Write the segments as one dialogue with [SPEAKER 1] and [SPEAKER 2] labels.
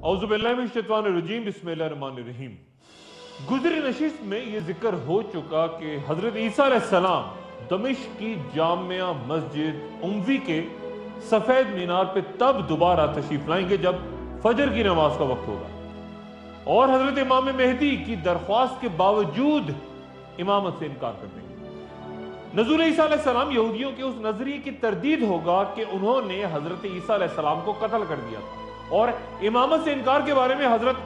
[SPEAKER 1] औज़ुबिल्लाहिमिनश्शैतानिर्रजीम बिस्मिल्लाहिर्रहमानिर्रहीम। गुज़री नशिस्त में यह जिक्र हो चुका कि हज़रत ईसा अलैहिस्सलाम दमिश्क की जामिया मस्जिद उम्वी के सफ़ेद मीनार पे तब दोबारा तशरीफ लाएंगे जब फजर की नमाज का वक्त होगा और हज़रत इमाम मेहदी की दरख्वास्त के बावजूद इमामत से इनकार कर देंगे। नज़ूल ईसा अलैहिस्सलाम यहूदियों के उस नजरिए की तरदीद होगा कि उन्होंने हज़रत ईसा अलैहिस्सलाम को कत्ल कर दिया था और इमामत से इनकार के बारे में हजरत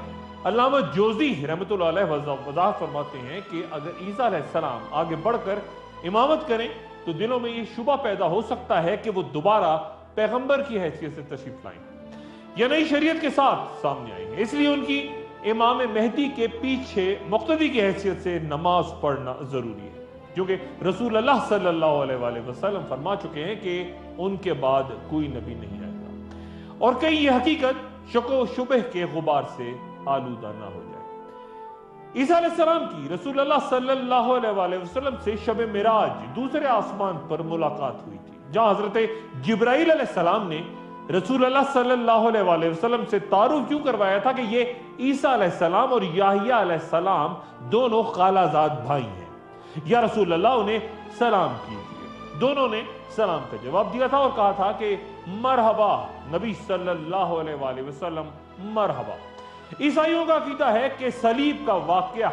[SPEAKER 1] अल्लामा जोजी रहमतुल्लाह अलैह वज़ाहत फरमाते हैं कि अगर ईसा अलैहिस्सलाम आगे बढ़कर इमामत करें तो दिलों में ये शुबा पैदा हो सकता है कि वो दोबारा पैगंबर की हैसियत से तशरीफ लाएंगे या नई शरीयत के साथ सामने आएंगे। इसलिए उनकी इमाम मेहदी के पीछे मुक्तदी की हैसियत से नमाज पढ़ना जरूरी है, क्योंकि रसूल अल्लाह सल्लल्लाहु अलैहि वसल्लम फरमा चुके हैं कि उनके बाद कोई नबी नहीं आएगा और कहीं यह हकीकत शको शुबह के गुबार से आलूदा ना हो जाए। ईसा अलैहिस्सलाम की रसूल अल्लाह सल्लल्लाहु अलैहि वसल्लम से शब मिराज दूसरे आसमान पर मुलाकात हुई थी, जहां हजरत जिब्राइल अलैहिस्सलाम ने रसूल अल्लाह सल्लल्लाहु अलैहि वसल्लम से तारुफ क्यों करवाया था कि ये ईसा अलैहिस्सलाम और याहिया अलैहिस्सलाम दोनों खालाजाद भाई हैं। या रसूल अल्लाह उन्हें सलाम कीजिए। दोनों ने सलाम का जवाब दिया था और कहा था कि मरहबा नबी सल्लल्लाहु अलैहि वसल्लम मरहबा। ईसाइयों का अकीदा है कि सलीब का वाकया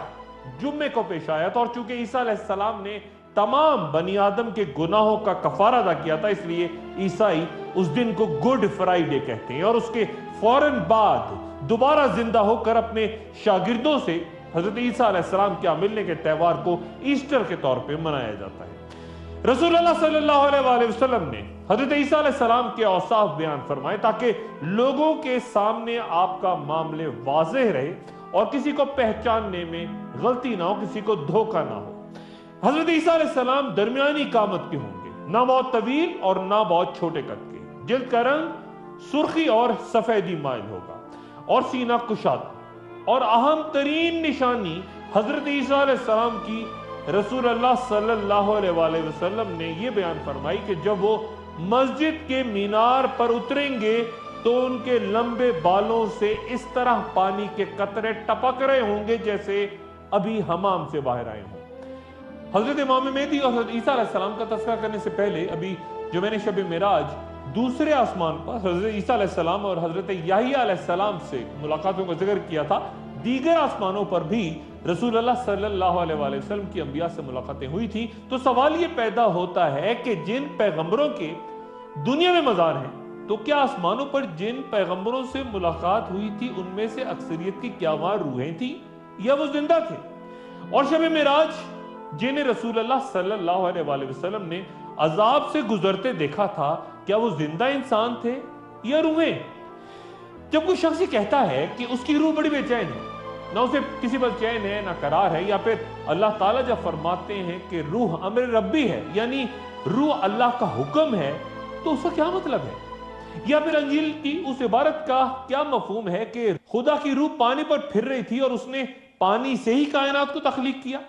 [SPEAKER 1] जुम्मे को पेश आया था और चूंकि ईसा अलैहिस्सलाम ने तमाम बनी आदम के गुनाहों का कफारा अदा किया था, इसलिए ईसाई उस दिन को गुड फ्राइडे कहते हैं और उसके फौरन बाद दोबारा जिंदा होकर अपने शागिर्दों से हजरत ईसा अलैहिस्सलाम के मिलने के त्यौहार को ईस्टर के तौर पे मनाया जाता है। रसूल अल्लाह सल्लल्लाहु अलैहि वसल्लम ने हजरत ईसा अलैहिस्सलाम के औसाफ बयान फरमाए ताकि लोगों के सामने आपका मामले वाज़ेह रहे और किसी को पहचानने में गलती ना हो, किसी को धोखा ना हो। हजरत ईसा अलैहिस्सलाम दरमियानी कामत के होंगे, ना बहुत तवील और ना बहुत छोटे कद के। जिल्द का रंग सुर्खी और सफेदी माइल होगा और सीना कुशादा। और अहम तरीन निशानी हजरत ईसा अलैहिस्सलाम की रसूल अल्लाह सल्लल्लाहु अलैहि वसल्लम ने यह बयान फरमाई कि जब वो मस्जिद के मीनार पर उतरेंगे तो उनके लंबे बालों से इस तरह पानी के कतरे टपक रहे होंगे जैसे अभी हमाम से बाहर आए हों। हजरत इमाम मेहदी और हजरत ईसा अलैहिस्सलाम का तज़किरा करने से पहले अभी जो मैंने शब मिराज दूसरे आसमान पर हजरत ईसा अलैहिस्सलाम और हजरत याहिया अलैहिस्सलाम से मुलाकातों का जिक्र किया था, दीगर आसमानों पर भी रसूल अल्लाह सल्लल्लाहु अलैहि वसल्लम की अंबिया से मुलाकातें हुई थी। तो सवाल ये पैदा होता है कि जिन पैगंबरों के दुनिया में मज़ार हैं, तो क्या आसमानों पर जिन पैगंबरों से मुलाकात हुई थी उनमें से अक्सरियत की क्या वहां रूहें थी या वो जिंदा थे? और शब मिराज जिन्हें रसूल अल्लाह सल्लल्लाहु अलैहि वसल्लम ने अजाब से गुजरते देखा था, क्या वो जिंदा इंसान थे या रूहें? जब कोई शख्स कहता है कि उसकी रूह बड़ी बेचैन है, ना उसे किसी पर चैन है ना करार है, या फिर अल्लाह ताला जब फरमाते हैं कि रूह अमर रब्बी है यानी रूह अल्लाह का हुक्म है, तो उसका क्या मतलब है? या फिर अंजील की उस इबारत का क्या मफहूम है कि खुदा की रूह पानी पर फिर रही थी और उसने पानी से ही कायनात को तख्लीक किया?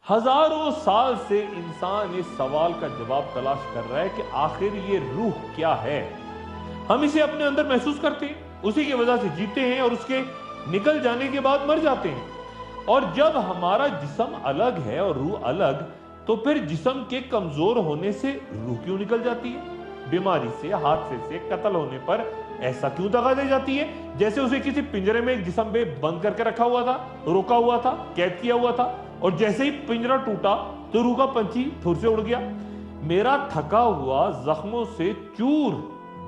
[SPEAKER 1] हजारों साल से इंसान इस सवाल का जवाब तलाश कर रहा है कि आखिर ये रूह क्या है। हम इसे अपने अंदर महसूस करते हैं, उसी की वजह से जीते हैं और उसके निकल जाने के बाद मर जाते हैं। और जब हमारा जिस्म अलग है और रूह अलग, तो फिर जिस्म के कमजोर होने से रूह क्यों निकल जाती है? बीमारी से, हादसे से, कत्ल होने पर ऐसा क्यों दगा दी जाती है जैसे उसे किसी पिंजरे में एक जिस्म में बंद करके रखा हुआ था, रोका हुआ था, कैद किया हुआ था और जैसे ही पिंजरा टूटा तो रूह का पंछी धुर से उड़ गया। मेरा थका हुआ जख्मों से चूर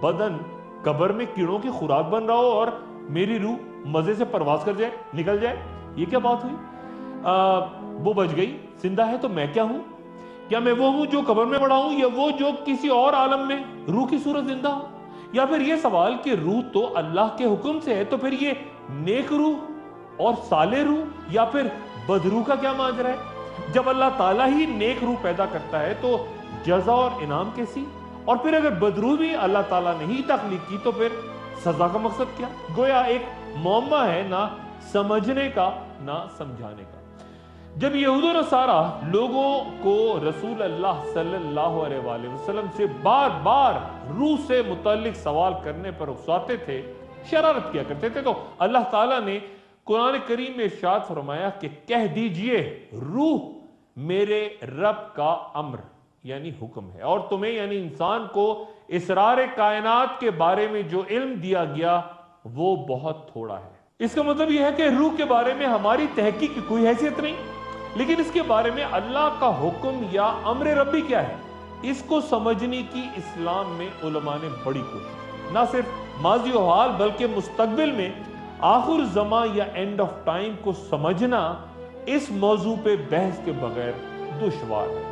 [SPEAKER 1] बदन कब्र में कीड़ों की खुराक बन रहा हो और मेरी रूह मजे से परवाज कर जाए, निकल जाए, ये क्या बात हुई? वो बच गई, जिंदा है तो मैं क्या हूं? क्या मैं वो हूं जो कब्र में पड़ा हूं या वो जो किसी और आलम में रूह की सूरत जिंदा हूं? या फिर ये सवाल कि रूह तो अल्लाह के हुक्म से है, तो फिर ये नेक रूह और साले रूह या फिर बदरूह का क्या माजरा है? जब अल्लाह ताला ही नेक रूह पैदा करता है तो जज़ा और इनाम कैसी? और फिर अगर बदरूह भी अल्लाह ताला ने ही तख्लीक की तो फिर सजा का मकसद क्या? गोया एक मौमा है, ना समझने का ना समझाने का। जब यहूद और नसारा लोगों को रसूल अल्लाह सल्लल्लाहु अलैहि वसल्लम से बार बार रूह से मुतल्लिक सवाल करने पर उकसाते थे, शरारत किया करते थे। तो अल्लाह ताला ने कुरान करीम में इरशाद फरमाया कि कह दीजिए रूह मेरे रब का अम्र यानी हुक्म है, और तुम्हें यानी इंसान को इसरार कायनात के बारे में जो इल्म दिया गया वो बहुत थोड़ा है। इसका मतलब यह है कि रूह के बारे में हमारी तहकीक की कोई हैसियत नहीं, लेकिन इसके बारे में अल्लाह का हुक्म या अम्र रब्बी क्या है, इसको समझने की इस्लाम में उलमा ने बड़ी कोशिश, ना सिर्फ माजी और हाल बल्कि मुस्तकबिल में आखिर ज़मा या एंड ऑफ टाइम को समझना इस मौजू पे बहस के बगैर दुश्वार है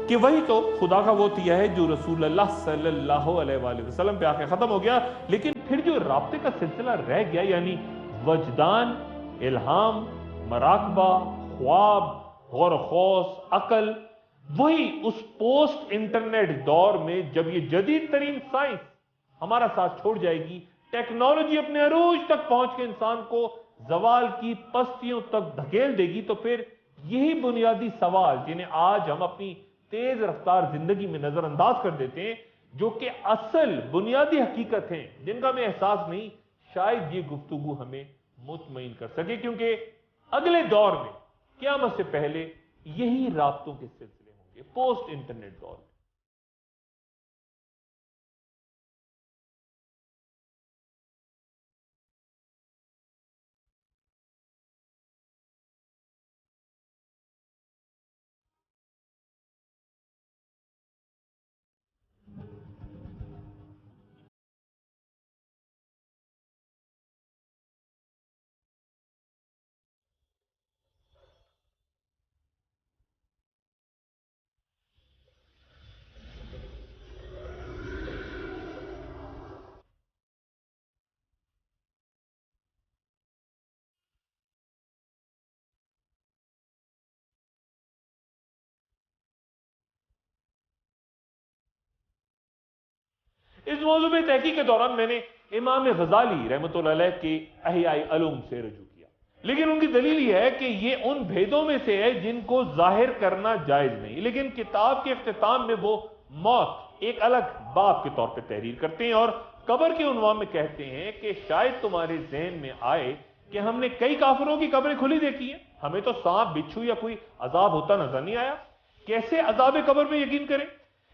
[SPEAKER 1] कि वही तो खुदा का वो दिया है जो रसूलुल्लाह सल्लल्लाहु अलैहि वसल्लम पे आके खत्म हो गया, लेकिन फिर जो राब्ते का सिलसिला रह गया यानी वजदान, इल्हाम, मराकबा, ख्वाब, गौर खौस, अकल, वही उस पोस्ट इंटरनेट दौर में जब ये जदीद तरीन साइंस हमारा साथ छोड़ जाएगी, टेक्नोलॉजी अपने अरूज तक पहुंच के इंसान को जवाल की पस्तियों तक धकेल देगी, तो फिर यही बुनियादी सवाल जिन्हें आज हम अपनी तेज रफ्तार जिंदगी में नजरअंदाज कर देते हैं, जो कि असल बुनियादी हकीकत हैं जिनका हमें एहसास नहीं, शायद ये गुफ्तगू हमें मुतमईन कर सके, क्योंकि अगले दौर में क़यामत से पहले यही राब्तों के सिलसिले होंगे, पोस्ट इंटरनेट दौर में। इस मौजू में तहकीक के दौरान मैंने इमाम गजाली रहमतुल्लाह अलैह के अहयाए उलूम से रजू किया, लेकिन उनकी दलील यह है कि ये उन भेदों में से है जिनको जाहिर करना जायज नहीं, लेकिन किताब के इख्तिताम में वो मौत एक अलग बाब के तौर पर तहरीर करते हैं और कब्र के उन्वान में कहते हैं कि शायद तुम्हारे जहन में आए कि हमने कई काफिरों की कब्रें खुली देखी हैं, हमें तो सांप बिच्छू या कोई अजाब होता नजर नहीं आया, कैसे अजाब कब्र में यकीन करें।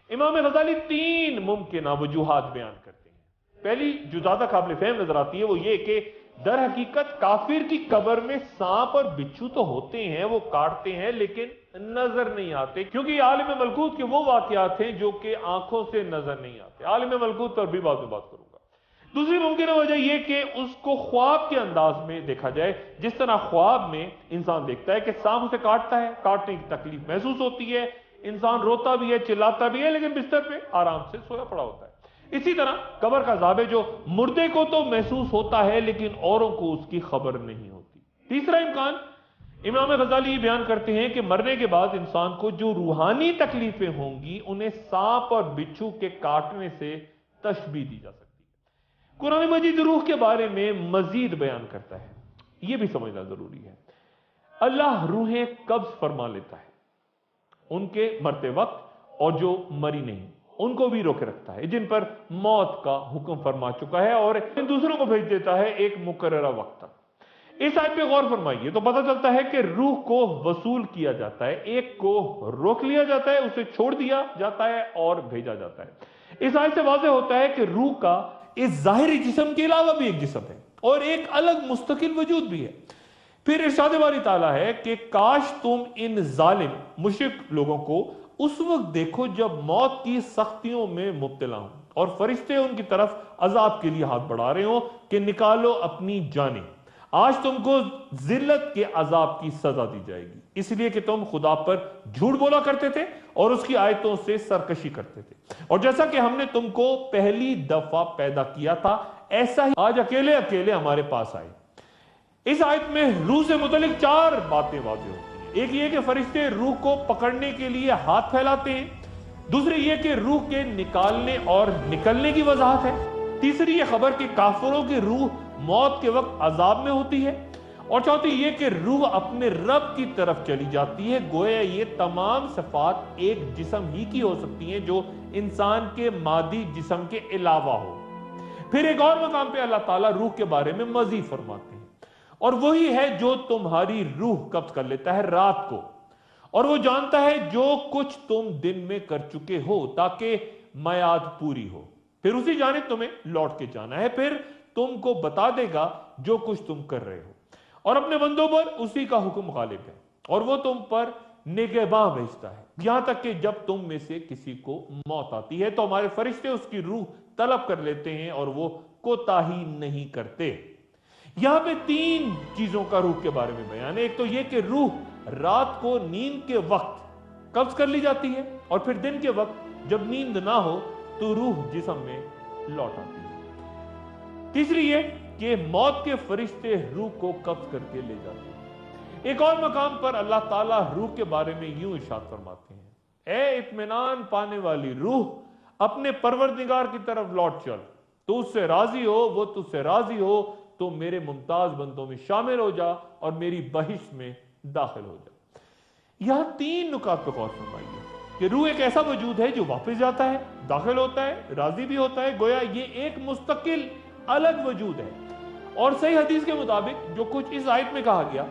[SPEAKER 1] इमाम गजाली तीन मुमकिन वजूहात बयान करते हैं। पहली जो ज्यादा काबिल फहम नजर आती है वो ये कि दर हकीकत काफिर की कब्र में सांप और बिच्छू तो होते हैं, वो काटते हैं लेकिन नजर नहीं आते, क्योंकि आलिम मलकूत के वो वाकयात हैं जो कि आंखों से नजर नहीं आते। आलिम मलकूत पर भी बाद में बात करूंगा। दूसरी मुमकिन वजह यह कि उसको ख्वाब के अंदाज में देखा जाए, जिस तरह ख्वाब में इंसान देखता है कि सांप उसे काटता है, काटने की तकलीफ महसूस होती है, इंसान रोता भी है, चिल्लाता भी है, लेकिन बिस्तर पे आराम से सोया पड़ा होता है। इसी तरह कब्र का अज़ाब है जो मुर्दे को तो महसूस होता है लेकिन औरों को उसकी खबर नहीं होती। तीसरा इम्कान इमाम गजाली बयान करते हैं कि मरने के बाद इंसान को जो रूहानी तकलीफें होंगी उन्हें सांप और बिच्छू के काटने से तशबीह दी जा सकती है। कुरान मजीद रूह के बारे में मजीद बयान करता है, यह भी समझना जरूरी है। अल्लाह रूहें कब्ज फरमा लेता है उनके मरते वक्त, और जो मरी नहीं उनको भी रोके रखता है, जिन पर मौत का हुक्म फरमा चुका है, और इन दूसरों को भेज देता है एक मुकर्ररा वक्त तक। इस आयत पे गौर फरमाइए तो पता चलता है कि रूह को वसूल किया जाता है, एक को रोक लिया जाता है, उसे छोड़ दिया जाता है और भेजा जाता है। इस आयत से वाज़ेह होता है कि रूह का इस जाहिरी जिस्म के अलावा भी एक जिस्म है और एक अलग मुस्तकिल वजूद भी है। फिर इरशाद बारी ताला है कि काश तुम इन जालिम मुशरिक लोगों को उस वक्त देखो जब मौत की सख्तियों में मुब्तला हो और फरिश्ते उनकी तरफ अजाब के लिए हाथ बढ़ा रहे हो कि निकालो अपनी जानें, आज तुमको जिल्लत के अजाब की सजा दी जाएगी, इसलिए कि तुम खुदा पर झूठ बोला करते थे और उसकी आयतों से सरकशी करते थे, और जैसा कि हमने तुमको पहली दफा पैदा किया था ऐसा ही आज अकेले अकेले हमारे पास आए। इस आयत में रूह से मुतल्लिक चार बातें वाज़ेह होती हैं। एक ये कि फरिश्ते रूह को पकड़ने के लिए हाथ फैलाते हैं, दूसरी ये कि रूह के निकालने और निकलने की वजाहत है, तीसरी ये खबर कि काफिरों की रूह मौत के वक्त अजाब में होती है, और चौथी ये कि रूह अपने रब की तरफ चली जाती है। गोया ये तमाम सिफात एक जिस्म ही की हो सकती हैं जो इंसान के मादी जिस्म के अलावा हो। फिर एक और मकाम पे अल्लाह ताला रूह के बारे में मजीद फरमाते हैं, और वही है जो तुम्हारी रूह कब्ज कर लेता है रात को, और वो जानता है जो कुछ तुम दिन में कर चुके हो, ताकि मयाद पूरी हो। फिर उसी जानिब तुम्हें लौट के जाना है, फिर तुमको बता देगा जो कुछ तुम कर रहे हो, और अपने बंदों पर उसी का हुक्म गालिब है, और वो तुम पर निगहबां भेजता है, यहां तक कि जब तुम में से किसी को मौत आती है तो हमारे फरिश्ते उसकी रूह तलब कर लेते हैं और वो कोताही नहीं करते। यहां पे 3 चीजों का रूह के बारे में बयान है। एक तो यह कि रूह रात को नींद के वक्त कब्ज कर ली जाती है, और फिर दिन के वक्त जब नींद ना हो तो रूह जिस्म में लौट आती है। तीसरी ये कि मौत के फरिश्ते रूह को कब्ज करके ले जाते हैं। एक और मकाम पर अल्लाह ताला रूह के बारे में यूं इरशाद फरमाते हैं, ए इत्मीनान पाने वाली रूह, अपने परवरदिगार की तरफ लौट चल, तू उससे राजी हो, वो तुझसे राजी हो तो मेरे मुमताज बंदों में शामिल हो जा और मेरी बहिश्त में दाखिल हो जा। यहां 3 नुकात पर गौर फरमाइए कि रूह एक ऐसा वजूद है जो वापस जाता है, दाखिल होता है, राजी भी होता है, गोया ये एक मुस्तकिल अलग वजूद है। और सही हदीस के मुताबिक जो कुछ इस आयत में कहा गया,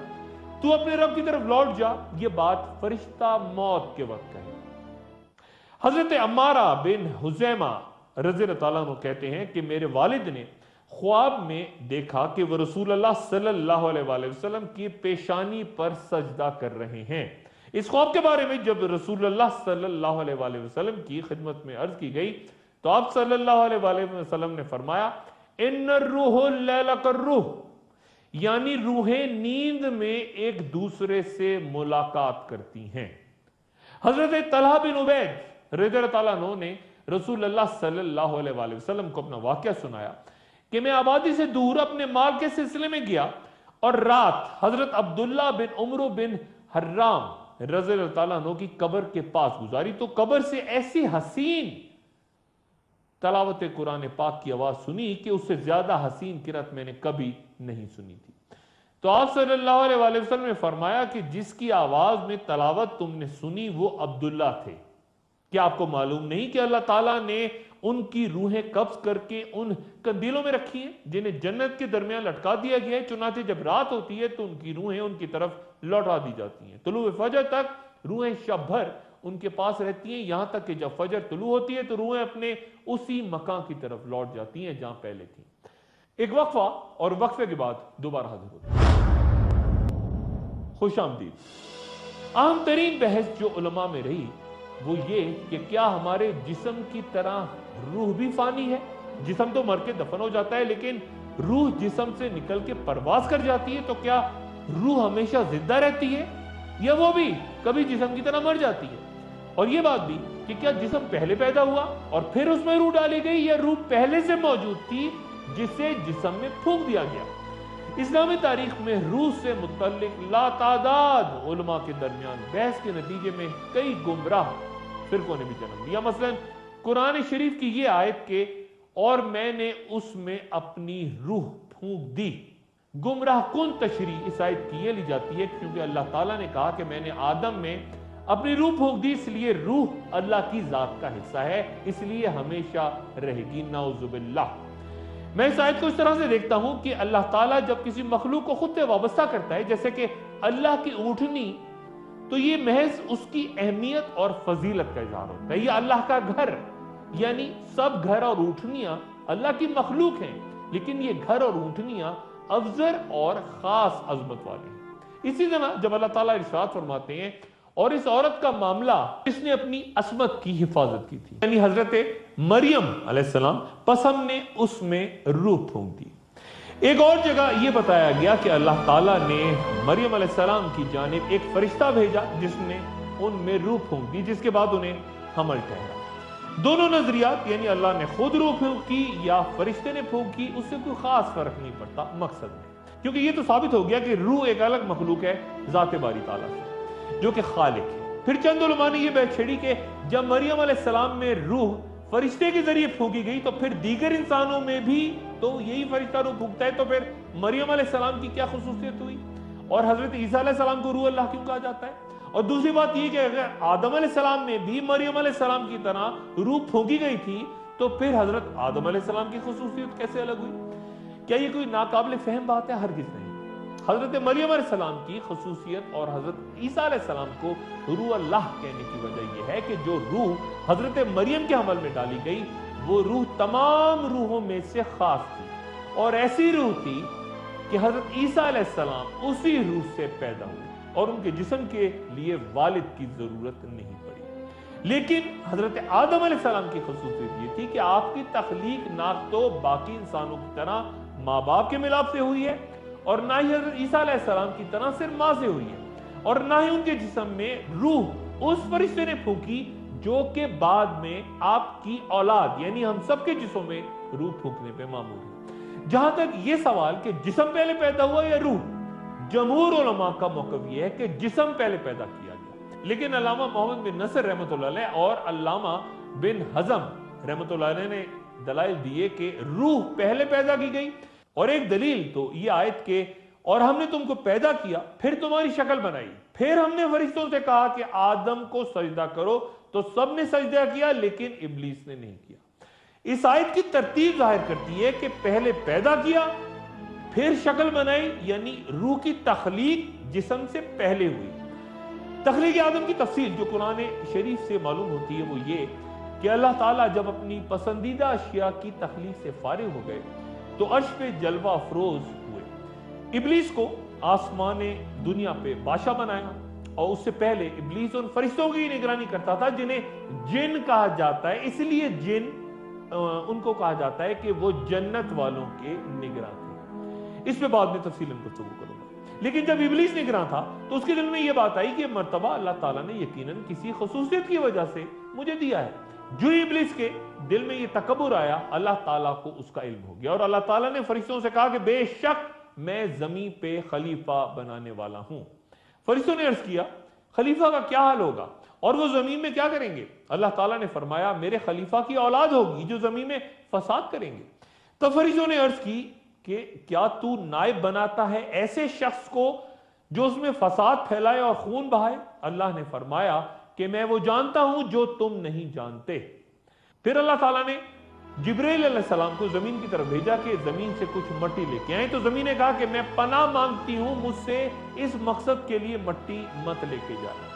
[SPEAKER 1] तू अपने रब की तरफ लौट जा, ये बात फरिश्ता मौत के वक्त कहे। हजरत अम्मारा बिन हुजैमा रज़ी अल्लाह अन्हु कहते हैं कि मेरे वालिद ने ख्वाब में देखा कि वह रसूलुल्लाह सल्लल्लाहु अलैहि वसल्लम की पेशानी पर सजदा कर रहे हैं। इस ख्वाब के बारे में जब रसूलुल्लाह सल्लल्लाहु अलैहि वसल्लम की खिदमत में अर्ज की गई तो आप सल्लल्लाहु अलैहि वसल्लम ने फरमाया, इन्नर रूहुल लैला कर्रूह, यानी रूहें नींद में एक दूसरे से मुलाकात करती हैं। हजरत तलहा बिन उबैद रज़ियल्लाहु अन्हु ने रसूलुल्लाह सल्लल्लाहु अलैहि वसल्लम को अपना वाकया सुनाया कि मैं आबादी से दूर अपने माल के सिलसिले में गया और रात हजरत अब्दुल्ला बिन उमर बिन हर्राम रज़ियल्लाहु अन्हु की कब्र के पास गुजारी तो कब्र से ऐसी हसीन तलावत कुरान पाक की आवाज सुनी कि उससे ज्यादा हसीन किरत मैंने कभी नहीं सुनी थी। तो आप सल्लल्लाहु अलैहि वसल्लम ने फरमाया कि जिसकी आवाज में तलावत तुमने सुनी वो अब्दुल्ला थे। क्या आपको मालूम नहीं कि अल्लाह ताला ने उनकी रूहें कब्ज करके उन कंदीलों में रखी हैं जिन्हें जन्नत के दरमियान लटका दिया गया है। चुनांचे जब रात होती है तो उनकी रूहें उनकी तरफ लौटा दी जाती हैं। तुलू फजर तक रूहें शब भर उनके पास रहती हैं, यहां तक कि जब फजर तुलू होती है तो रूहें अपने उसी मकान की तरफ लौट जाती हैं जहां पहले थी। एक वक्फा और वक्फे के बाद दोबारा हाजिर होती है। खुश आमदीद। अहम तरीन बहस जो उलमा में रही वो ये कि क्या हमारे जिस्म की तरह रूह भी फानी है। जिस्म तो मर के दफन हो जाता है, लेकिन रूह जिस्म से निकल के परवाज कर जाती है। तो क्या रूह हमेशा जिंदा रहती है या वो भी कभी जिस्म की तरह मर जाती है। और ये बात भी कि क्या जिस्म पहले पैदा हुआ और फिर उसमें रूह डाली गई या रूह पहले से मौजूद थी जिसे जिस्म में फूंक दिया गया। इस्लामी तारीख में रूह से मुतल्लिक लातादाद उलमा के दरमियान बहस के नतीजे में कई गुमराह फिरकों ने भी जन्म लिया। मसलन कुरान शरीफ की ये आयत के और मैंने उसमें अपनी रूह फूंक दी, गुमराह कुन तशरी इस आयत की ये ली जाती है क्योंकि अल्लाह ताला ने कहा कि मैंने आदम में अपनी रूह फूंक दी, इसलिए रूह अल्लाह की जात का हिस्सा है, इसलिए हमेशा रहेगी। नाउजुबिल्लाह। मैं इस आयत को इस तरह से देखता हूं कि अल्लाह ताला जब किसी मखलूक को खुद से वाबस्ता करता है, जैसे कि अल्लाह की ऊँटनी, तो ये महज उसकी अहमियत और फजीलत का इजहार होता है। ये अल्लाह का घर, यानी सब घर और ऊँटनियां अल्लाह की मखलूक हैं, लेकिन ये घर और ऊँटनियां अफजर और खास अजमत वाले हैं। इसी तरह जब अल्लाह ताला इरशाद फरमाते हैं और इस औरत का मामला इसने अपनी असमत की हिफाजत की थी, यानी हजरत मरियम अलैहिस्सलाम, बस हमने उसमें रूह फूंक दी। एक और जगह यह बताया गया कि अल्लाह ताला ने मरियम अलैहिस्सलाम की जानिब एक फरिश्ता भेजा जिसने उनमें रूह फूंक दी, जिसके बाद उन्हें हमल ठहरा। दोनों नजरियात, यानी अल्लाह ने खुद रूह फूंकी या फरिश्ते ने फूंकी, उससे कोई खास फर्क नहीं पड़ता मकसद में, क्योंकि यह तो साबित हो गया कि रूह एक अलग मखलूक है जाते बारी ताला से जो कि खालिक है। फिर चंद उलमा ने यह बहस छेड़ी कि जब मरियम अलैहिस्सलाम में रूह फरिश्ते के जरिए फूंकी गई तो फिर दीगर इंसानों में भी तो यही फरिश्ता रूह फूंकता है, तो फिर मरियम अलैहिस्सलाम की क्या खुसूसियत हुई और हजरत ईसा अलैहिस्सलाम को रूह अल्लाह क्यों कहा जाता है। और दूसरी बात यह कि अगर आदम अलैहिस्सलाम में भी मरियम अलैहिस्सलाम की तरह रूह फूंकी गई थी तो फिर हजरत आदम अलैहिस्सलाम की खुसूसियत कैसे अलग हुई? क्या ये कोई नाकाबिल फहम बात है? हरगिज़ नहीं। हजरत मरियम अलैहिस्सलाम की खुसूसियत और हजरत ईसा अलैहिस्सलाम को रूह अल्लाह कहने की वजह यह है कि जो रूह हजरत मरियम के हमल में डाली गई वो रूह तमाम रूहों में से खास थी और ऐसी रूह थी कि हजरत ईसा अलैहिस्सलाम उसी रूह से पैदा हुए और उनके जिस्म के लिए वालिद की जरूरत नहीं पड़ी। लेकिन हजरत आदम अलैहिस्सलाम की खुसूसियत ये थी कि आपकी तख्लीक ना तो बाकी इंसानों की तरह माँ बाप के मिलाप से हुई है और ना ही हजरत ईसा अलैहिस्सलाम की तरह सिर्फ माँ से हुई है और ना ही उनके जिस्म में रूह उस फरिश्ते ने फूंकी जो के बाद में आपकी औलाद यानी हम सबके जिस्मों में रूह फूंकने पे मामूल है। जहां तक ये सवाल कि जिस्म पहले पैदा हुआ या रूह, जमहूर उलमा का मौक़िफ़ यह है कि जिस्म पहले पैदा किया गया। लेकिन अल्लामा मोहम्मद बिन नसर रहमतुल्लाह अलैह और अल्लामा बिन हज़म रहमतुल्लाह अलैह ने दलाइल दिए कि रूह पहले पैदा की गई और एक दलील तो ये आयत के और हमने तुमको पैदा किया फिर तुम्हारी शक्ल बनाई, फिर हमने फरिश्तों से कहा कि आदम को सजदा करो तो सबने सजदा किया लेकिन इब्लीस ने नहीं किया। इस आयत की तरतीब जाहिर करती है कि पहले पैदा किया फिर शक्ल बनाई, यानी रूह की तख्लीक जिस्म से पहले हुई। तख्लीक आदम की तफसील जो कुरान शरीफ से मालूम होती है वो ये कि अल्लाह ताला जब अपनी पसंदीदा अशिया की तख्लीक से फारिग हो गए तो अर्श पे जलवा अफरोज हुए। इब्लीस को आसमान दुनिया पे बादशाह बनाया और उससे पहले इब्लीस उन फरिश्तों की निगरानी करता था जिन्हें जिन कहा जाता है, इसलिए जिन उनको कहा जाता है कि वो जन्नत वालों के निगरान थे। इस पे बाद में तफसीलन गुफ्तगू करूंगा। लेकिन जब इब्लीस निगरान था तो उसके दिल में यह बात आई कि मर्तबा अल्लाह ताला ने यकीनन किसी खसूसियत की वजह से मुझे दिया है। जो इब्लीस के दिल में ये तकब्बुर आया अल्लाह ताला को उसका इल्म हो गया और अल्लाह ताला ने फरिश्तों से कहा कि बेशक मैं जमीन पे खलीफा बनाने वाला हूं। फरिश्तों ने अर्ज किया खलीफा का क्या हाल होगा और वो जमीन में क्या करेंगे? अल्लाह ताला ने फरमाया मेरे खलीफा की औलाद होगी जो जमीन में फसाद करेंगे। तब फरिश्तों ने अर्ज की कि क्या तू नायब बनाता है ऐसे शख्स को जो उसमें फसाद फैलाए और खून बहाए? अल्लाह ने फरमाया कि मैं वो जानता हूं जो तुम नहीं जानते। फिर अल्लाह ताला ने जिब्रील अलैहिस्सलाम को जमीन की तरफ भेजा कि जमीन से कुछ मट्टी लेके आए। तो जमीन ने कहा कि मैं पनाह मांगती हूं, मुझसे इस मकसद के लिए मट्टी मत लेके जाना।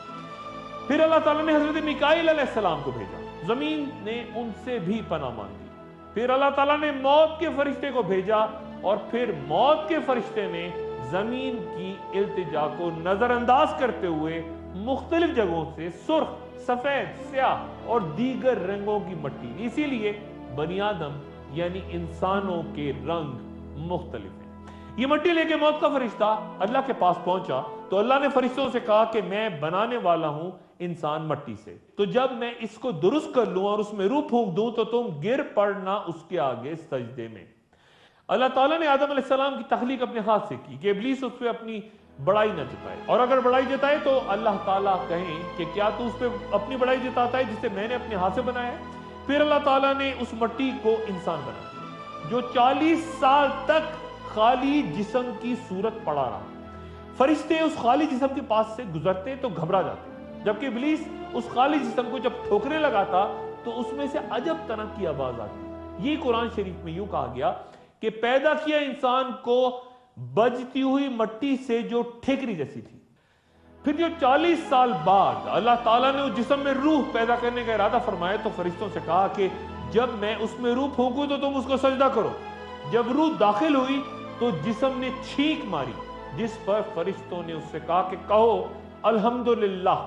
[SPEAKER 1] फिर अल्लाह ताला ने हजरत मिकाईल अलैहिस्सलाम को भेजा, जमीन ने उनसे भी पनाह मांगी। फिर अल्लाह ताला ने मौत के फरिश्ते को भेजा और फिर मौत के फरिश्ते ने जमीन की इल्तिजा को नजरअंदाज करते हुए मुख्तलिफ जगहों से सुर्ख, सफेद, स्याह और दीगर रंगों की मट्टी, इसीलिए बनी आदम यानी इंसानों के रंग मुख्तलिफ हैं। ये मट्टी लेके मौत का फरिश्ता अल्लाह के पास पहुंचा तो अल्लाह ने फरिश्तों से कहा कि मैं बनाने वाला हूं इंसान मट्टी से, तो जब मैं इसको दुरुस्त कर लूं और उसमें रूह फूंक दूं तो तुम गिर पड़ना उसके आगे सजदे में। अल्लाह ताला ने आदम अलैहिस्सलाम की तख्लीक अपने हाथ से की कि इब्लीस उस पर अपनी बड़ाई न जताए, और अगर बड़ाई जताए तो अल्लाह ताला कहें कि क्या तू उस पर अपनी बड़ाई जताता है जिसे मैंने अपने हाथ से बनाया है। फिर अल्लाह ताला ने उस मट्टी को इंसान बना दिया जो 40 साल तक खाली जिस्म की सूरत पड़ा रहा। फरिश्ते उस खाली जिस्म के पास से गुजरते तो घबरा जाते, जबकि इब्लीस उस खाली जिस्म को जब ठोकने लगा था तो उसमें से अजब तरह की आवाज आती। ये कुरान शरीफ में यूं कहा गया कि पैदा किया इंसान को बजती हुई मट्टी से जो ठेकरी जैसी थी। फिर जो 40 साल बाद अल्लाह ताला ने उस जिस्म में रूह पैदा करने का इरादा फरमाया तो फरिश्तों से कहा कि जब मैं उसमें रूह फूंकूं तो तुम उसको सजदा करो। जब रूह दाखिल हुई तो जिस्म ने छींक मारी, जिस पर फरिश्तों ने उससे कहा कि कहो अल्हम्दुलिल्लाह,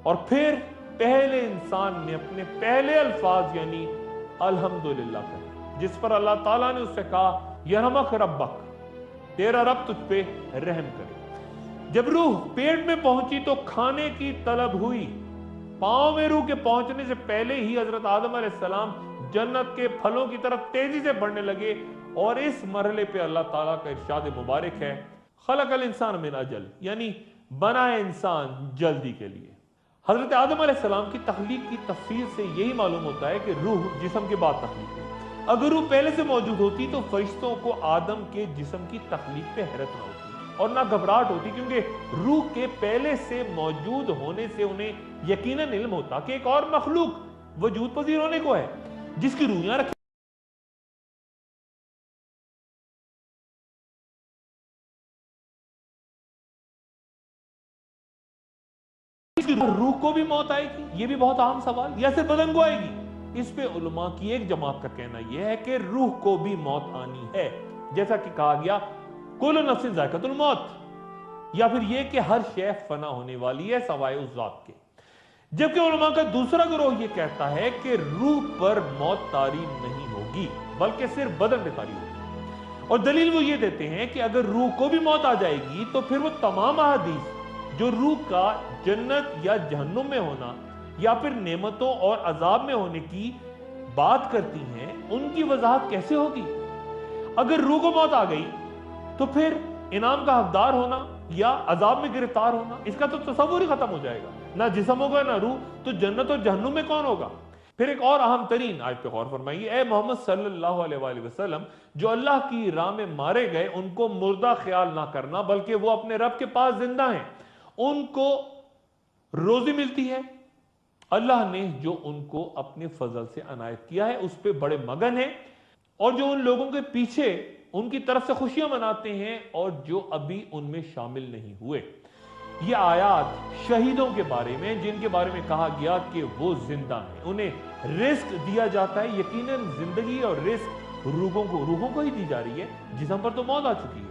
[SPEAKER 1] और फिर पहले इंसान ने अपने पहले अल्फाज यानी अल्हम्दुलिल्लाह कहे, जिस पर अल्लाह ताला ने उससे कहा यरहमक रब्बक, तेरा रब तुझ पे रहम करे। जब रूह पेट में पहुंची तो खाने की तलब हुई। पांव में रूह के पहुंचने से पहले ही हजरत आदम अलैहिस्सलाम जन्नत के फलों की तरफ तेजी से बढ़ने लगे, और इस मरहले पे अल्लाह ताला का इरशाद मुबारक है खलकल इंसान मिन अजल, यानी बनाए इंसान जल्दी के लिए। हजरत आदम अलैहिस्सलाम की तख्लीक की तफसील से यही मालूम होता है कि रूह जिस्म के बाद तख्लीक हुई। अगर रूह पहले से मौजूद होती तो फरिश्तों को आदम के जिस्म की तख्लीक पे हैरत न होती और ना घबराहट होती, क्योंकि रूह के पहले से मौजूद होने से उन्हें यकीनन इल्म होता कि एक और मखलूक वजूद पजीर होने को है। जिसकी रूहियां रखी रूह को भी मौत आएगी, यह भी बहुत अहम सवाल, या सिर्फ बदन को आएगी? इस पे उलमा की एक जमात का कहना यह है कि रूह को भी मौत आनी है, जैसा कि कहा गया कुल्लु नफ्सिन ज़ाइक़तुल मौत, या फिर यह कि हर शय फना होने वाली है सवाए उस जात के। जबकि उलमा का दूसरा गिरोह यह कहता है कि रूह पर मौत तारी नहीं होगी, बल्कि सिर्फ बदन पे तारी होगी। और दलील वो ये देते हैं कि अगर रूह को भी मौत आ जाएगी तो फिर वो तमाम अहादीस जो रूह का जन्नत या जहन्नुम में होना या फिर नेमतों और अजाब में होने की बात करती हैं, उनकी वजाहत कैसे होगी? अगर रूह को मौत आ गई तो फिर इनाम का हकदार होना या अजाब में गिरफ्तार होना, इसका तो तसव्वुर ही खत्म हो जाएगा। ना जिस्म होगा ना रूह, तो जन्नत और जहन्नुम में कौन होगा? फिर एक और अहम तरीन आयत पे गौर फरमाइए, ए मोहम्मद सल्लल्लाहु अलैहि वसल्लम, जो अल्लाह की राह में मारे गए उनको मुर्दा ख्याल ना करना, बल्कि वो अपने रब के पास जिंदा हैं, उनको रोजी मिलती है, अल्लाह ने जो उनको अपने फजल से अनायत किया है उस पर बड़े मगन है, और जो उन लोगों के पीछे उनकी तरफ से खुशियां मनाते हैं और जो अभी उनमें शामिल नहीं हुए। ये आयात शहीदों के बारे में, जिनके बारे में कहा गया कि वो जिंदा हैं, उन्हें रिस्क दिया जाता है। यकीनन जिंदगी और रिस्क रूहों को ही दी जा रही है, जिस्म पर तो मौत आ चुकी है।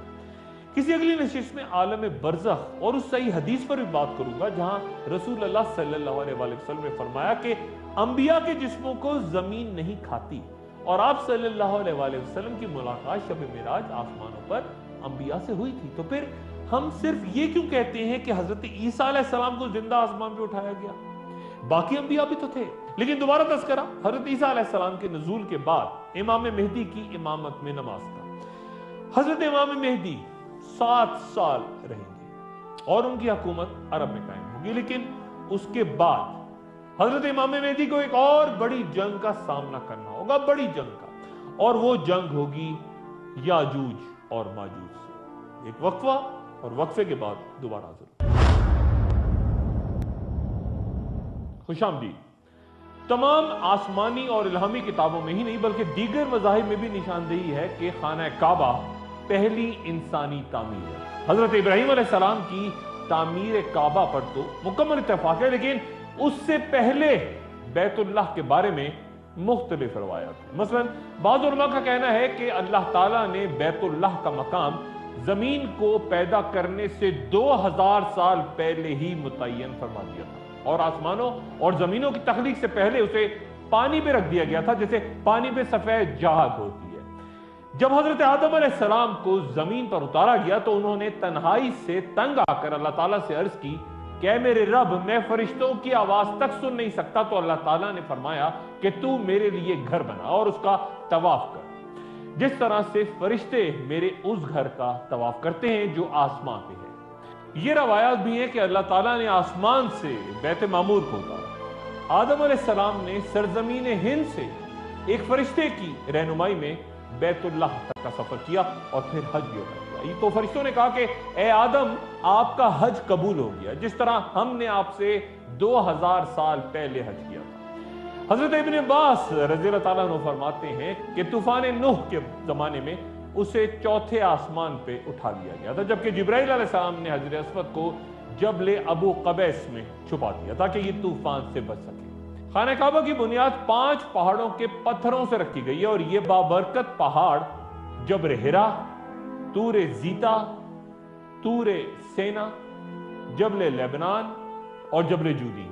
[SPEAKER 1] किसी अगली नशिस्त में आलम बरज़ख और उस सही हदीस पर भी बात करूंगा जहां रसूलुल्लाह सल्लल्लाहु अलैहि वसल्लम ने फरमाया कि अंबिया के जिस्मों को जमीन नहीं खाती, और आप सल्लल्लाहु अलैहि वसल्लम की मुलाकात शब मिराज आसमानों पर अंबिया से हुई थी। तो फिर हम सिर्फ ये क्यों कहते हैं कि हजरत ईसा अलैहिस्सलाम को जिंदा आसमान पे उठाया गया? बाकी अंबिया भी तो थे। लेकिन दोबारा तज़किरा हजरत ईसा अलैहिस्सलाम के नुज़ूल के बाद इमाम मेहदी की इमामत में नमाज का। हजरत इमाम मेहदी 7 साल रहेंगे और उनकी हुकूमत अरब में कायम होगी। लेकिन उसके बाद हजरत इमाम मेहदी को एक और बड़ी जंग का सामना करना होगा, बड़ी जंग का, और वो जंग होगी याजूज और माजूज से। एक वक्फा, और वक्फे के बाद दोबारा हाजिर। खुशामदीद। तमाम आसमानी और इल्हामी किताबों में ही नहीं बल्कि दीगर मज़ाहिब में भी निशानदेही है कि खाना काबा पहली इंसानी तामीर है। हजरत इब्राहीम अलैहिस्सलाम की तामीर काबा पर तो मुकम्मल इत्तेफाक है, लेकिन उससे पहले बैतुल्लाह के बारे में मुख्तलिफ रवायत। मसलन बाज़ उलमा का कहना है कि अल्लाह ताला ने बैतुल्लाह का मकाम जमीन को पैदा करने से 2000 साल पहले ही मुतय्यन फरमा दिया था, और आसमानों और जमीनों की तख्लीक से पहले उसे पानी पे रख दिया गया था, जैसे पानी पे सफेद जहाज होती है। जब हजरत आदम अलैहिस्सलाम को जमीन पर उतारा गया तो उन्होंने तन्हाई से तंग आकर अल्लाह ताला से अर्ज की कि मेरे रब, मैं फरिश्तों की आवाज तक सुन नहीं सकता। तो अल्लाह ताला ने फरमाया कि तू मेरे लिए घर बना और उसका तवाफ कर, जिस तरह से फरिश्ते मेरे उस घर का तवाफ करते हैं जो आसमान पे है। यह रवायत भी है कि अल्लाह ताला ने आसमान से बैत मामूर को उतारा। आदम अलैहिस्सलाम ने सरजमीन हिंद से एक फरिश्ते की रहनुमाई में बैतुल्लाह तक का सफर किया और फिर हज भी अदा किया। तो फरिश्तों ने कहा कि ए आदम, आपका हज कबूल हो गया, जिस तरह हमने आपसे 2000 साल पहले हज किया था। हजरत इब्न अब्बास रज़ियल्लाहु ताला अन्हु फरमाते हैं कि तूफान नूह के जमाने में उसे चौथे आसमान पे उठा लिया गया था, जबकि जिब्राइल अलैहिस्सलाम ने हजरत अस्वद को जबले अबू कबैस में छुपा दिया ताकि ये तूफान से बच सके। खाना काबा की बुनियाद 5 पहाड़ों के पत्थरों से रखी गई है, और ये बाबरकत पहाड़ जबल हिरा, तूर जीता, तूर सेना, जबल लेबनान और जबल जूदी।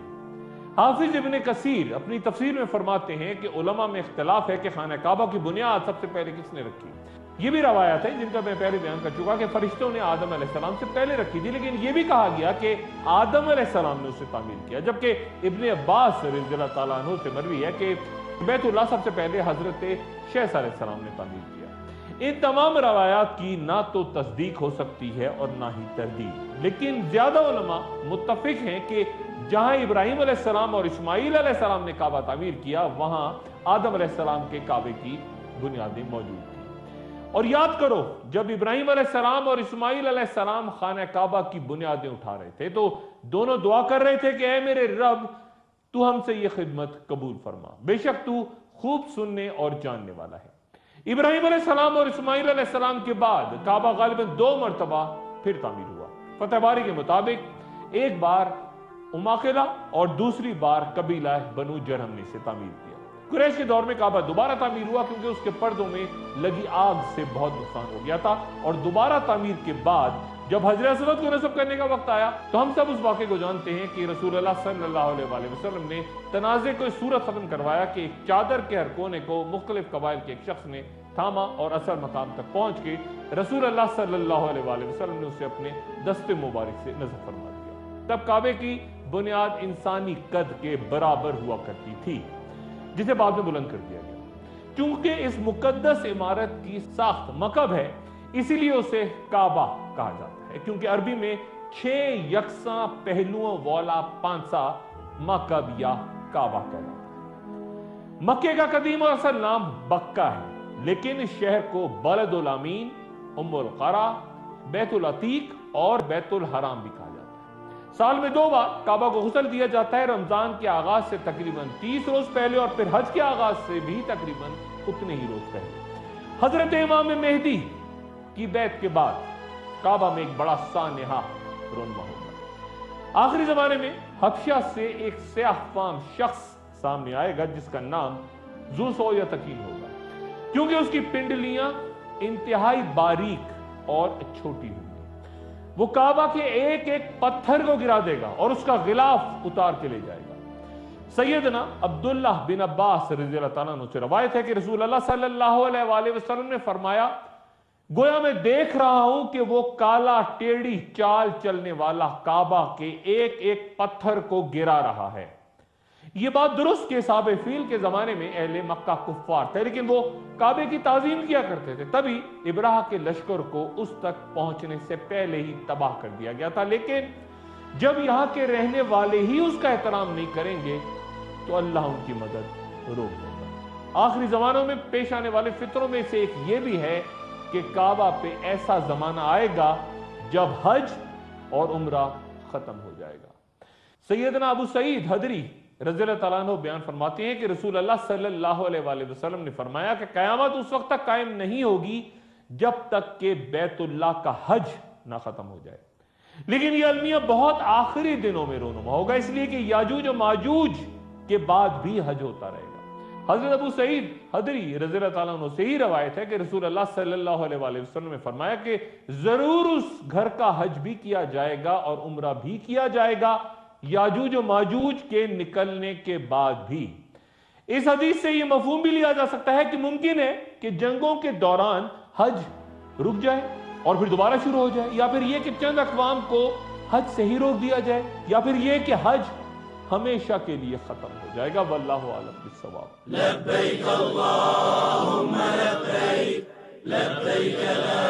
[SPEAKER 1] हाफिज इब्न कसीर अपनी तफसीर में फरमाते हैं कि उलमा में इख्तिलाफ है कि खाना काबा की बुनियाद सबसे पहले किसने रखी। ये भी रवायत है जिनका मैं पहले बयान कर चुका कि फरिश्तों ने आदम अलैहिस्सलाम से पहले रखी थी, लेकिन यह भी कहा गया कि आदम अलैहिस्सलाम ने उसे तामीर किया। जबकि इब्न अब्बास रज़ियल्लाहु ताला अन्हु से मरवी है कि बैतुल्लाह सबसे पहले हजरत शैस अलैहिस्सलाम ने तामीर किया। इन तमाम रवायात की ना तो तस्दीक हो सकती है और ना ही तरदीद, लेकिन ज्यादा उलमा मुत्तफिक हैं कि जहां इब्राहिम अलैहिस्सलाम और इस्माइल अलैहिस्सलाम ने काबा तामीर किया, वहां आदम अलैहिस्सलाम के काबे की बुनियादें मौजूद थी। और याद करो, जब इब्राहिम अलैहिस्सलाम और इस्माइल अलैहिस्सलाम खाना काबा की बुनियादें उठा रहे थे तो दोनों दुआ कर रहे थे कि ऐ मेरे रब, तू हमसे ये खिदमत कबूल फरमा, बेशक तू खूब सुनने और जानने वाला है। इब्राहिम अलैहिस्सलाम और इस्माइल अलैहिस्सलाम के बाद काबा गालिबन 2 मरतबा फिर तामीर हुआ। फतह बारी के मुताबिक एक बार उमाकिला और दूसरी बार कबीला बनु जरहम ने इसे तामीर किया। कुरैश के दौर में काबा दोबारा तामीर हुआ क्योंकि उसके पर्दों में लगी आग से बहुत नुकसान हो गया था, और दोबारा तामीर के बाद जब हजर असवद को नस्ब करने का वक्त आया तो हम सब उस वाक़े को जानते हैं कि रसूलुल्लाह सल्लल्लाहु अलैहि वसल्लम ने तनाज़े को इस सूरत खत्म करवाया कि एक चादर के हर कोने को मुख्तलिफ कबाइल के एक शख्स ने थामा और असल मकाम तक पहुंच के रसूलुल्लाह सल्लल्लाहु अलैहि वसल्लम ने उसे अपने दस्ते मुबारक से नज़र फरमा दिया। तब काबे की बुनियाद इंसानी कद के बराबर हुआ करती थी, जिसे बाद में बुलंद कर दिया गया। चूंकि इस मुकद्दस इमारत की साख्त मकब है, इसीलिए उसे काबा कहा जाता है, क्योंकि अरबी में 6 यकसा पहलुओं वाला पांसा मकब या काबा कहलाता है। मक्के का कदीम और असल नाम बक्का है, लेकिन इस शहर को बलदुल अमीन, उम्मुल क़रा, बैतुल अतीक और बैतुल हराम भी कहा जाता है। साल में 2 बार काबा को गुस्ल दिया जाता है, रमजान के आगाज से तकरीबन 30 रोज पहले और फिर हज के आगाज से भी तकरीबन उतने ही रोज पहले। हजरत इमाम मेहदी की बैत के बाद काबा में एक बड़ा सानेहा रोनमा होगा। आखिरी जमाने में हबशा से एक स्याह फाम शख्स सामने आएगा जिसका नाम ज़ूसो या तकीन होगा, क्योंकि उसकी पिंडलियां इंतहाई बारीक और छोटी होंगी। वो काबा के एक एक पत्थर को गिरा देगा और उसका गिलाफ उतार के ले जाएगा। सैयदना अब्दुल्ला बिन अब्बास रज़ियल्लाहु ताला अन्हु से रवायत है कि रसूलुल्लाह सल्लल्लाहु अलैहि वसल्लम ने फरमाया, गोया मैं देख रहा हूं कि वो काला टेढ़ी चाल चलने वाला काबा के एक एक पत्थर को गिरा रहा है। ये बात दुरुस्त के साहब फील के जमाने में अहले मक्का कुफ्फार थे, लेकिन वो काबे की ताजीम किया करते थे, तभी इब्राह के लश्कर को उस तक पहुंचने से पहले ही तबाह कर दिया गया था। लेकिन जब यहां के रहने वाले ही उसका एहतराम नहीं करेंगे तो अल्लाह उनकी मदद रोक देगा। आखिरी जमानों में पेश आने वाले फितरों में से एक ये भी है कि काबा पे ऐसा जमाना आएगा जब हज और उम्रा खत्म हो जाएगा। सैयदना अबू सईद हदरी रज़ियल्लाहु ताला अन्हु बयान फरमाते हैं कि रसूलुल्लाह सल्लल्लाहु अलैहि वसल्लम ने फरमाया कि कयामत उस वक्त तक कायम नहीं होगी जब तक के बैतुल्लाह का हज ना खत्म हो जाए, लेकिन यह अलमिया बहुत आखिरी दिनों में रोनुमा होगा, इसलिए कि याजूज और माजूज के बाद भी हज होता रहेगा। हजरत अबू सईद हदरी रज़ियल्लाहु ताला अन्हु से ही रवायत है कि रसूलुल्लाह सल्लल्लाहु अलैहि वसल्लम ने फरमाया कि जरूर उस घर का हज भी किया जाएगा और उम्रा भी किया जाएगा याजूज और माजूज के निकलने के बाद भी। इस हदीस से यह मफहूम भी लिया जा सकता है कि मुमकिन है कि जंगों के दौरान हज रुक जाए और फिर दोबारा शुरू हो जाए, या फिर यह कि चंद अक़वाम को हज से ही रोक दिया जाए, या फिर यह कि हज हमेशा के लिए खत्म हो जाएगा। वल्लाहु आलम बिस्सवाब।
[SPEAKER 2] लब्बैक अल्लाहुम्मा लब्बैक, लब्बैक ला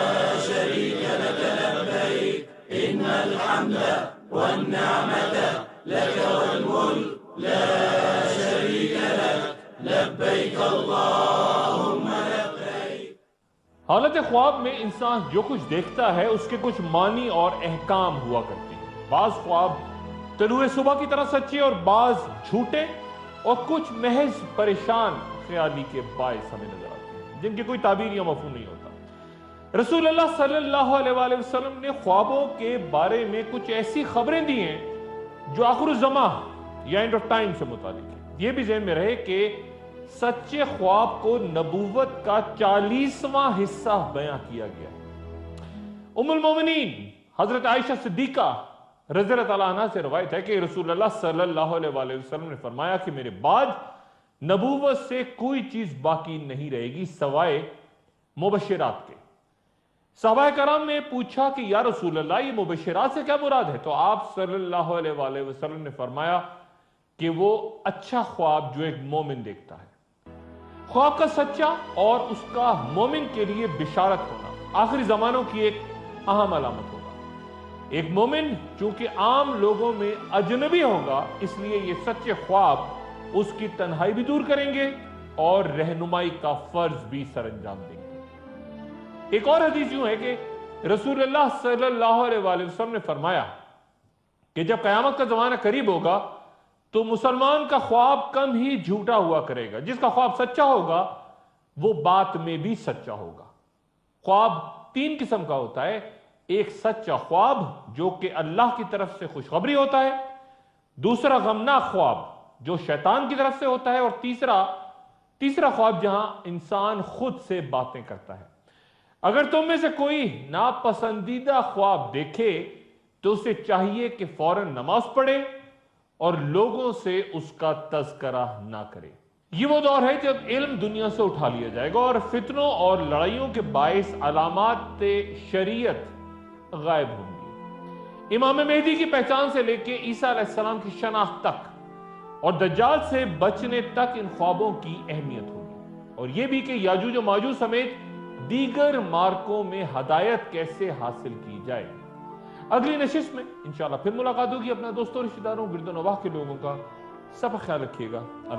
[SPEAKER 2] शरीक लक लब्बैक, इन्नल हम्दा वन निअमत लक वल मुल्क ला शरीक लक, लब्बैक अल्लाहुम्मा लब्बैक।
[SPEAKER 1] हालत ख्वाब में इंसान जो कुछ देखता है उसके कुछ मानी और अहकाम हुआ करते हैं। बाज ख्वाब तलुए सुबह की तरह सच्चे और बाज झूठे और कुछ महज परेशान ख्याली के बायस हमें नजर आते हैं, जिनकी कोई ताबीर या मफहूम नहीं होता। रसूलुल्लाह सल्लल्लाहु अलैहि वसल्लम ने ख्वाबों के बारे में कुछ ऐसी खबरें दी हैं जो आखिरुज़्ज़मा या एंड ऑफ टाइम से मुतालिक है। यह भी ज़हन में रहे कि सच्चे ख्वाब को नबूवत का 40वां हिस्सा बयां किया गया है। उम्मुल मोमिनीन हजरत आयशा सिद्दीका रज़ियल्लाहु ताला अन्हा से रवायत है कि रसूलुल्लाह सल्लल्लाहु अलैहि वसल्लम ने फरमाया कि मेरे बाद नबूवत से कोई चीज बाकी नहीं रहेगी सवाए मुबश्शिरात के। सहाबाए कराम ने पूछा कि या रसूलल्लाह ये मुबश्शिरात से क्या मुराद है, तो आप सल्लल्लाहु अलैहि वसल्लम ने फरमाया कि वो अच्छा ख्वाब जो एक मोमिन देखता है, ख्वाब का सच्चा और उसका मोमिन के लिए बिशारत होना आखिरी जमानों की एक अहम अलामत होगा। एक मोमिन चूंकि आम लोगों में अजनबी होगा, इसलिए ये सच्चे ख्वाब उसकी तन्हाई भी दूर करेंगे और रहनुमाई का फर्ज भी सरअंजाम देंगे। एक और हदीस यूं है कि रसूलुल्लाह सल्लल्लाहु अलैहि वसल्लम ने फरमाया कि जब कयामत का जमाना करीब होगा तो मुसलमान का ख्वाब कम ही झूठा हुआ करेगा। जिसका ख्वाब सच्चा होगा वो बात में भी सच्चा होगा। ख्वाब 3 किस्म का होता है। एक सच्चा ख्वाब जो कि अल्लाह की तरफ से खुशखबरी होता है, दूसरा गमनाक ख्वाब जो शैतान की तरफ से होता है, और तीसरा ख्वाब जहां इंसान खुद से बातें करता है। अगर तुम में से कोई नापसंदीदा ख्वाब देखे तो उसे चाहिए कि फौरन नमाज पढ़े और लोगों से उसका तज़किरा ना करे। ये वो दौर है जब इल्म दुनिया से उठा लिया जाएगा और फितनों और लड़ाइयों के बाइस अलामात शरीयत गायब होंगी। इमाम मेहदी की पहचान से लेके ईसा अलैहिस्सलाम की शनाख्त तक और दज्जाल से बचने तक इन ख्वाबों की अहमियत होगी, और यह भी कि याजूज और माजूज समेत दीगर मार्कों में हदायत कैसे हासिल की जाए। अगली नशिस्त में इंशाअल्लाह फिर मुलाकात होगी। अपना दोस्तों, रिश्तेदारों, गिरदो नवाह के लोगों का सब ख्याल रखिएगा। अल्लाह।